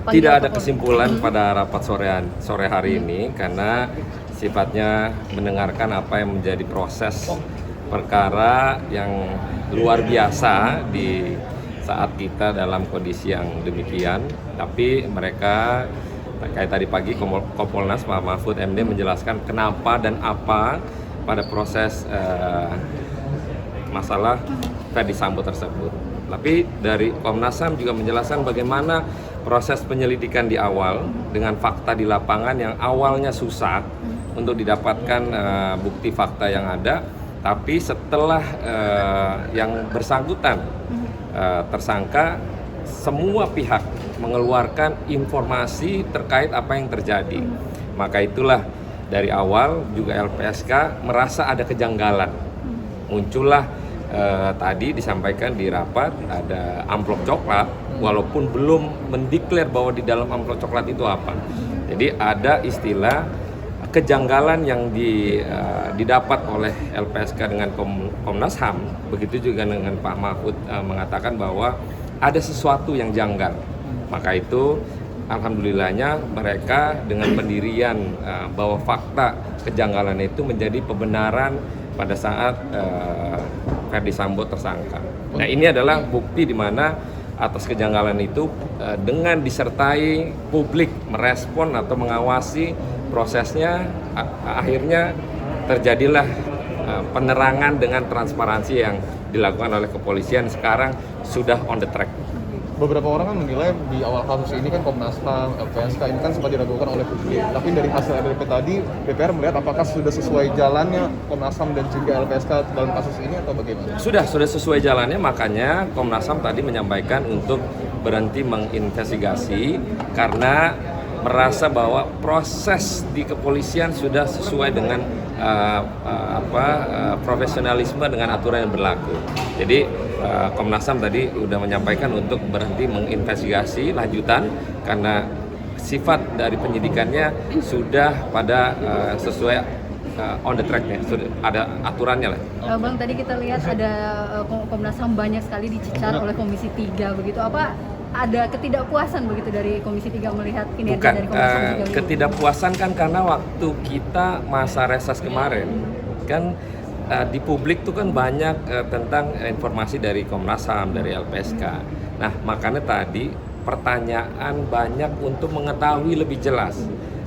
Tidak ada kesimpulan pada rapat sore hari ini karena sifatnya mendengarkan apa yang menjadi proses perkara yang luar biasa di saat kita dalam kondisi yang demikian. Tapi mereka kayak tadi pagi Kompolnas Pak Mahfud MD menjelaskan kenapa dan apa pada proses masalah Ferdy Sambo tersebut. Tapi dari Komnas HAM juga menjelaskan bagaimana proses penyelidikan di awal dengan fakta di lapangan yang awalnya susah untuk didapatkan bukti fakta yang ada, tapi setelah yang bersangkutan tersangka, semua pihak mengeluarkan informasi terkait apa yang terjadi. Maka itulah dari awal juga LPSK merasa ada kejanggalan. Muncullah tadi disampaikan di rapat ada amplop coklat, walaupun belum mendeklar bahwa di dalam amplop coklat itu apa. Jadi ada istilah kejanggalan yang didapat oleh LPSK dengan Komnas HAM, begitu juga dengan Pak Mahfud mengatakan bahwa ada sesuatu yang janggal. Maka itu alhamdulillahnya mereka dengan pendirian bahwa fakta kejanggalan itu menjadi pembenaran pada saat Ferdy Sambo tersangka. Nah, ini adalah bukti di mana atas kejanggalan itu dengan disertai publik merespon atau mengawasi prosesnya, akhirnya terjadilah penerangan dengan transparansi yang dilakukan oleh kepolisian sekarang sudah on the track. Beberapa orang kan menilai di awal kasus ini kan Komnas HAM, LPSK ini kan sempat diragukan oleh publik. Tapi dari hasil RDP tadi, DPR melihat apakah sudah sesuai jalannya Komnas HAM dan juga LPSK dalam kasus ini atau bagaimana? Sudah sesuai jalannya, makanya Komnas HAM tadi menyampaikan untuk berhenti menginvestigasi karena merasa bahwa proses di kepolisian sudah sesuai dengan profesionalisme dengan aturan yang berlaku. Jadi Komnas HAM tadi sudah menyampaikan untuk berhenti menginvestigasi lanjutan karena sifat dari penyidikannya sudah pada sesuai on the track-nya, sudah ada aturannya lah. Bang, tadi kita lihat ada Komnas HAM banyak sekali dicecar oleh Komisi 3 begitu. Apa ada ketidakpuasan begitu dari Komisi 3 melihat kinerja dari Komnas HAM? Ketidakpuasan kan karena waktu kita masa reses kemarin kan di publik tuh kan banyak tentang informasi dari Komnas HAM, dari LPSK. Nah, makanya tadi pertanyaan banyak untuk mengetahui lebih jelas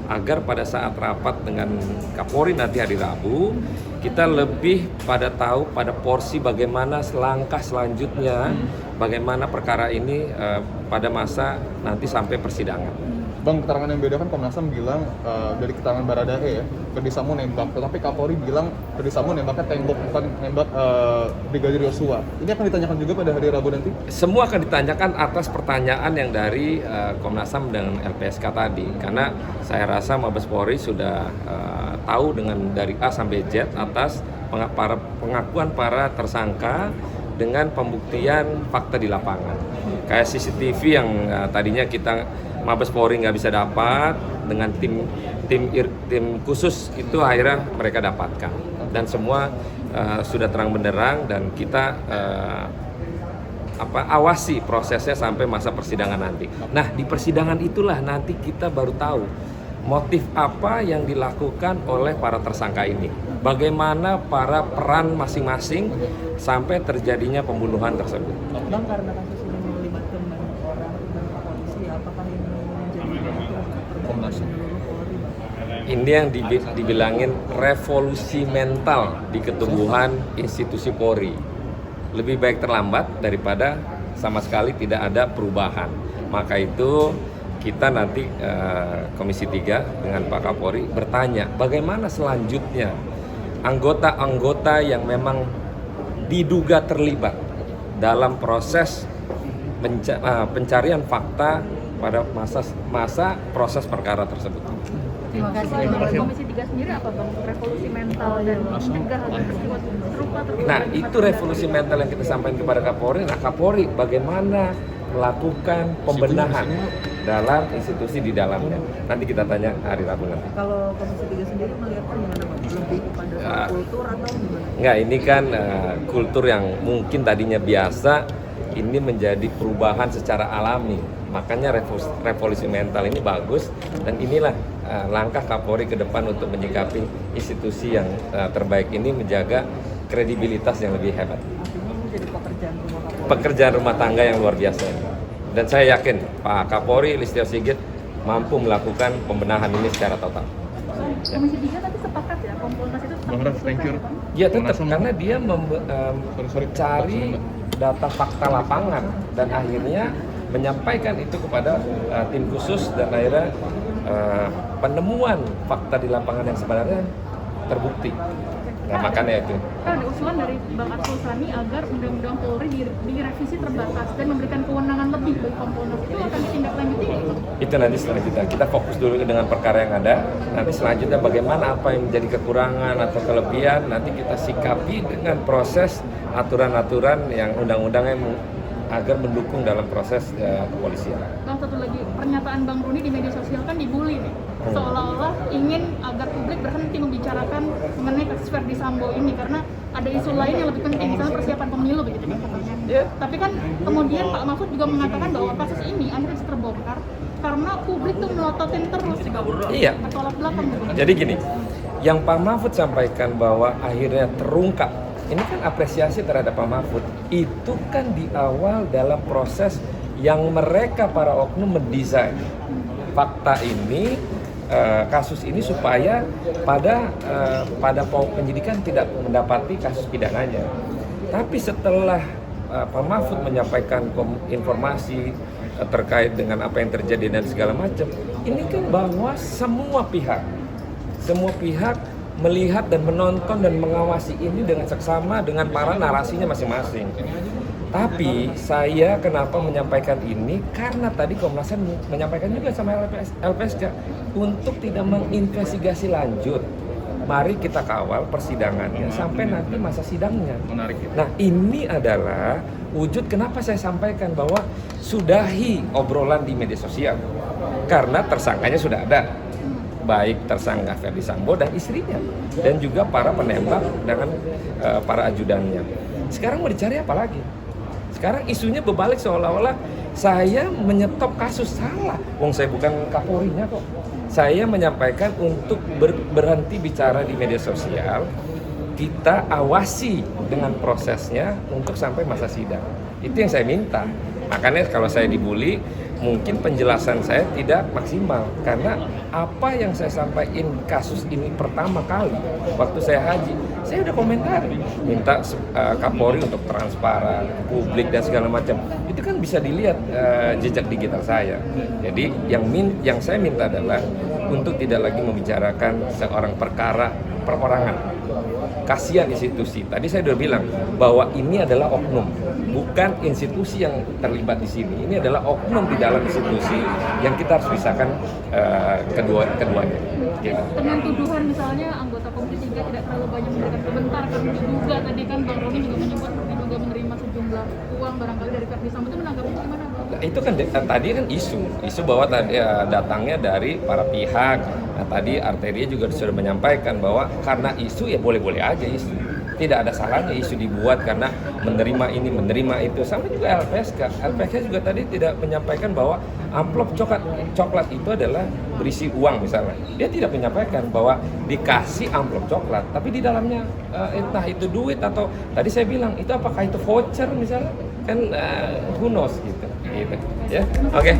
agar pada saat rapat dengan Kapolri nanti hari Rabu kita lebih pada tahu pada porsi bagaimana langkah selanjutnya, bagaimana perkara ini pada masa nanti sampai persidangan. Bang, keterangan yang beda kan Komnas HAM bilang dari keterangan Baradae ya, Ferdy Sambo nembak, tetapi Kapolri bilang Ferdy Sambo nembaknya tembok bukan nembak Brigadir Yosua. Ini akan ditanyakan juga pada hari Rabu nanti? Semua akan ditanyakan atas pertanyaan yang dari Komnas HAM dan LPSK tadi, karena saya rasa Mabes Polri sudah tahu dengan dari A sampai Z atas pengakuan para tersangka dengan pembuktian fakta di lapangan. Kayak CCTV yang tadinya kita Mabes Polri nggak bisa dapat, dengan tim khusus itu akhirnya mereka dapatkan, dan semua sudah terang benderang dan kita awasi prosesnya sampai masa persidangan nanti. Nah, di persidangan itulah nanti kita baru tahu motif apa yang dilakukan oleh para tersangka ini, bagaimana para peran masing-masing sampai terjadinya pembunuhan tersebut. Bang, karena kasus ini melibatkan banyak orang dan polisi, apakah ini menjadi Komnas HAM? Ini yang dibilangin revolusi mental di ketubuhan institusi Polri. Lebih baik terlambat daripada sama sekali tidak ada perubahan. Maka itu kita nanti Komisi 3 dengan Pak Kapolri bertanya bagaimana selanjutnya anggota-anggota yang memang diduga terlibat dalam proses pencarian fakta pada masa proses perkara tersebut. Terima kasih. Komisi 3 sendiri apa, Bang? Revolusi mental dan mencegah peristiwa serupa terjadi. Nah, itu revolusi mental yang kita sampaikan kepada Kapolri. Nah, Kapolri bagaimana melakukan pembenahan dalam institusi di dalamnya. Nanti kita tanya hari Rabu nanti. Kalau Komisi 3 sendiri melihatnya gimana, Bang? Lebih kepada kultur atau gimana? Enggak, ini kan kultur yang mungkin tadinya biasa, ini menjadi perubahan secara alami Makanya revolusi mental ini bagus, dan inilah langkah Kapolri ke depan untuk menyikapi institusi yang terbaik ini, menjaga kredibilitas yang lebih hebat. Artinya ini jadi Pekerjaan rumah tangga yang luar biasa ini. Dan saya yakin Pak Kapolri Listio Sigit mampu melakukan pembenahan ini secara total. Komisi 3 tadi sepakat ya, Kompolnas itu tetap Bang Ram, thank you. Ya tetap, Komnas HAM. karena dia cari data fakta lapangan dan akhirnya menyampaikan itu kepada tim khusus, dan akhirnya penemuan fakta di lapangan yang sebenarnya terbukti. Nah, makanya itu. Kan ada usulan dari Bang Arsul Sani agar undang-undang Polri direvisi terbatas dan memberikan kewenangan lebih bagi Kompolnas. Itu akan ditindaklanjuti nggak itu? Itu nanti selanjutnya. Kita fokus dulu dengan perkara yang ada. Nanti selanjutnya bagaimana apa yang menjadi kekurangan atau kelebihan, nanti kita sikapi dengan proses aturan-aturan yang undang-undangnya agar mendukung dalam proses kepolisian. Bang, satu lagi, pernyataan Bang Roni di media sosial kan dibully nih, seolah-olah ingin agar publik berhenti membicarakan mengenai kasus Verdi Sambo ini karena ada isu lain yang lebih penting, misalnya persiapan pemilu begitu kan katanya. Yeah. Tapi kan kemudian Pak Mahfud juga mengatakan bahwa kasus ini akhirnya bisa terbongkar karena publik tuh melototin terus, Iya. bertolak belakang gitu. Jadi gini, yang Pak Mahfud sampaikan bahwa akhirnya terungkap, ini kan apresiasi terhadap Pak Mahfud. Itu kan di awal dalam proses yang mereka para oknum mendesain fakta ini, kasus ini supaya pada penyidikan tidak mendapati kasus pidananya. Tapi setelah Pak Mahfud menyampaikan informasi terkait dengan apa yang terjadi dan segala macam, ini kan bahwa semua pihak melihat dan menonton dan mengawasi ini dengan seksama dengan para narasinya masing-masing. Tapi saya kenapa menyampaikan ini? Karena tadi Komnas HAM menyampaikan juga sama LPSK untuk tidak menginvestigasi lanjut. Mari kita kawal persidangannya sampai nanti masa sidangnya. Menarik ya. Nah, ini adalah wujud kenapa saya sampaikan bahwa sudahi obrolan di media sosial. Karena tersangkanya sudah ada. Baik tersangka Verdi Sambo dan istrinya, dan juga para penembak dengan para ajudannya. Sekarang mau dicari apa lagi? Sekarang isunya berbalik seolah-olah saya menyetop kasus. Salah. Wong saya bukan Kapolrinya kok. Saya menyampaikan untuk berhenti bicara di media sosial. Kita awasi dengan prosesnya untuk sampai masa sidang. Itu yang saya minta. Makanya kalau saya dibully, mungkin penjelasan saya tidak maksimal karena apa yang saya sampaikan kasus ini pertama kali waktu saya haji, saya udah komentar minta Kapolri untuk transparan, publik dan segala macam. Itu kan bisa dilihat jejak digital saya. Jadi yang saya minta adalah untuk tidak lagi membicarakan seorang perkara perorangan. Kasihan institusi. Tadi saya sudah bilang bahwa ini adalah oknum, bukan institusi yang terlibat di sini. Ini adalah oknum di dalam institusi yang kita harus pisahkan keduanya. Gitu. Dengan tuduhan misalnya anggota Komisi 3 tidak terlalu banyak memberikan komentar karena diduga tadi kan Bang Roni juga menyebut diduga menerima sejumlah uang barangkali dari Verdi Sambo, itu menanggapinya gimana Bang? Nah, itu kan tadi kan isu bahwa tadi datangnya dari para pihak. Nah, tadi Arteria juga sudah menyampaikan bahwa karena isu ya boleh-boleh aja isu. Tidak ada salahnya isu dibuat karena menerima ini, menerima itu. Sama juga LPSK. LPSK juga tadi tidak menyampaikan bahwa amplop coklat itu adalah berisi uang misalnya. Dia tidak menyampaikan bahwa dikasih amplop coklat, tapi di dalamnya entah itu duit atau tadi saya bilang itu apakah itu voucher misalnya, kan who knows gitu. Ya, oke.